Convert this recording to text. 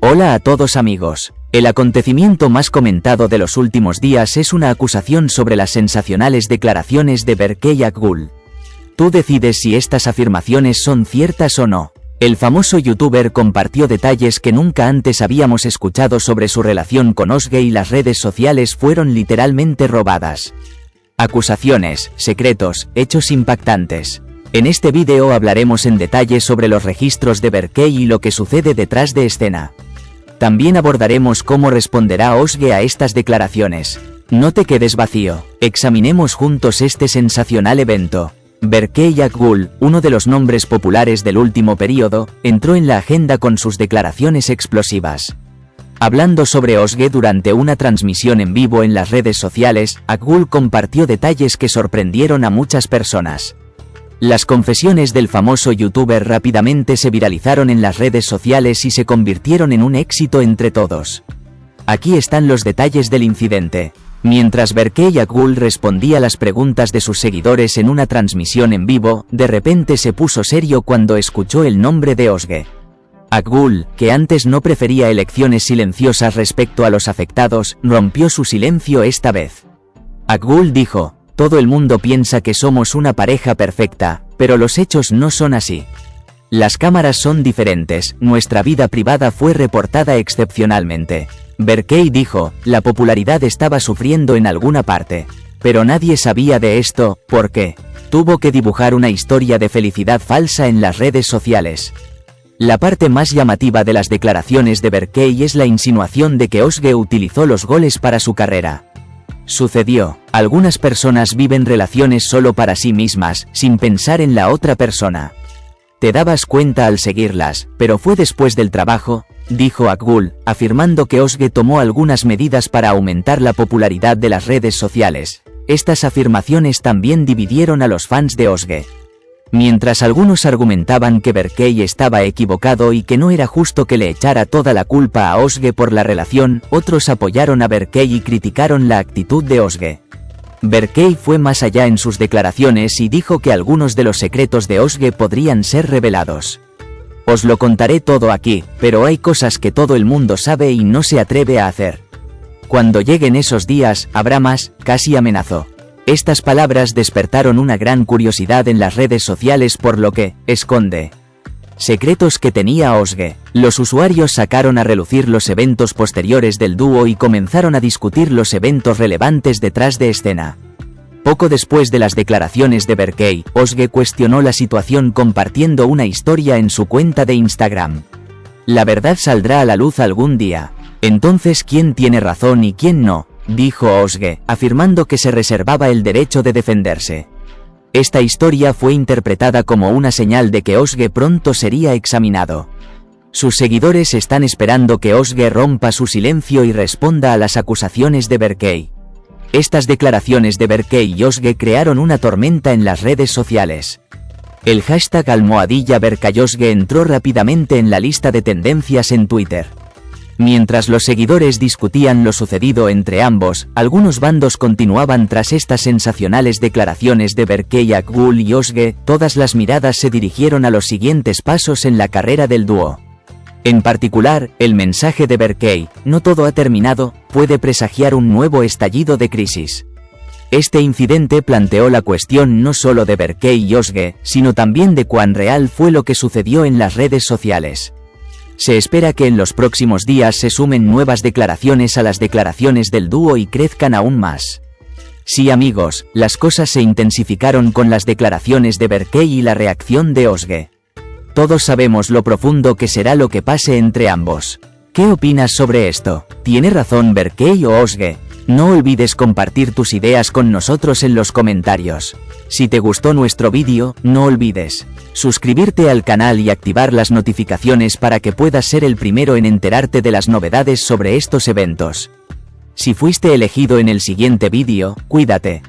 Hola a todos amigos. El acontecimiento más comentado de los últimos días es una acusación sobre las sensacionales declaraciones de Berkay Akgul. Tú decides si estas afirmaciones son ciertas o no. El famoso youtuber compartió detalles que nunca antes habíamos escuchado sobre su relación con Özge y las redes sociales fueron literalmente robadas. Acusaciones, secretos, hechos impactantes. En este vídeo hablaremos en detalle sobre los registros de Berkay y lo que sucede detrás de escena. También abordaremos cómo responderá Özge a estas declaraciones. No te quedes vacío, examinemos juntos este sensacional evento. Berkay Akgul, uno de los nombres populares del último periodo, entró en la agenda con sus declaraciones explosivas. Hablando sobre Özge durante una transmisión en vivo en las redes sociales, Akgul compartió detalles que sorprendieron a muchas personas. Las confesiones del famoso youtuber rápidamente se viralizaron en las redes sociales y se convirtieron en un éxito entre todos. Aquí están los detalles del incidente. Mientras Berkay Akgul respondía las preguntas de sus seguidores en una transmisión en vivo, de repente se puso serio cuando escuchó el nombre de Özge. Akgul, que antes no prefería elecciones silenciosas respecto a los afectados, rompió su silencio esta vez. Akgul dijo: todo el mundo piensa que somos una pareja perfecta, pero los hechos no son así. Las cámaras son diferentes, nuestra vida privada fue reportada excepcionalmente. Berkay dijo, la popularidad estaba sufriendo en alguna parte. Pero nadie sabía de esto, ¿por qué? Tuvo que dibujar una historia de felicidad falsa en las redes sociales. La parte más llamativa de las declaraciones de Berkay es la insinuación de que Özge utilizó los goles para su carrera. Sucedió, algunas personas viven relaciones solo para sí mismas, sin pensar en la otra persona. Te dabas cuenta al seguirlas, pero fue después del trabajo, dijo Akgul, afirmando que Özge tomó algunas medidas para aumentar la popularidad de las redes sociales. Estas afirmaciones también dividieron a los fans de Özge. Mientras algunos argumentaban que Berkay estaba equivocado y que no era justo que le echara toda la culpa a Özge por la relación, otros apoyaron a Berkay y criticaron la actitud de Özge. Berkay fue más allá en sus declaraciones y dijo que algunos de los secretos de Özge podrían ser revelados. Os lo contaré todo aquí, pero hay cosas que todo el mundo sabe y no se atreve a hacer. Cuando lleguen esos días, habrá más, casi amenazó. Estas palabras despertaron una gran curiosidad en las redes sociales por lo que esconde secretos que tenía Özge. Los usuarios sacaron a relucir los eventos posteriores del dúo y comenzaron a discutir los eventos relevantes detrás de escena. Poco después de las declaraciones de Berkay, Özge cuestionó la situación compartiendo una historia en su cuenta de Instagram. La verdad saldrá a la luz algún día. Entonces, ¿quién tiene razón y quién no?, dijo Özge, afirmando que se reservaba el derecho de defenderse. Esta historia fue interpretada como una señal de que Özge pronto sería examinado. Sus seguidores están esperando que Özge rompa su silencio y responda a las acusaciones de Berkay. Estas declaraciones de Berkay y Özge crearon una tormenta en las redes sociales. El hashtag #BerkayOzge entró rápidamente en la lista de tendencias en Twitter. Mientras los seguidores discutían lo sucedido entre ambos, algunos bandos continuaban tras estas sensacionales declaraciones de Berkay Akgul y Özge. Todas las miradas se dirigieron a los siguientes pasos en la carrera del dúo. En particular, el mensaje de Berkay, no todo ha terminado, puede presagiar un nuevo estallido de crisis. Este incidente planteó la cuestión no solo de Berkay y Özge, sino también de cuán real fue lo que sucedió en las redes sociales. Se espera que en los próximos días se sumen nuevas declaraciones a las declaraciones del dúo y crezcan aún más. Sí amigos, las cosas se intensificaron con las declaraciones de Berkay y la reacción de Özge. Todos sabemos lo profundo que será lo que pase entre ambos. ¿Qué opinas sobre esto? ¿Tiene razón Berkay o Özge? No olvides compartir tus ideas con nosotros en los comentarios. Si te gustó nuestro vídeo, no olvides suscribirte al canal y activar las notificaciones para que puedas ser el primero en enterarte de las novedades sobre estos eventos. Si fuiste elegido en el siguiente vídeo, cuídate.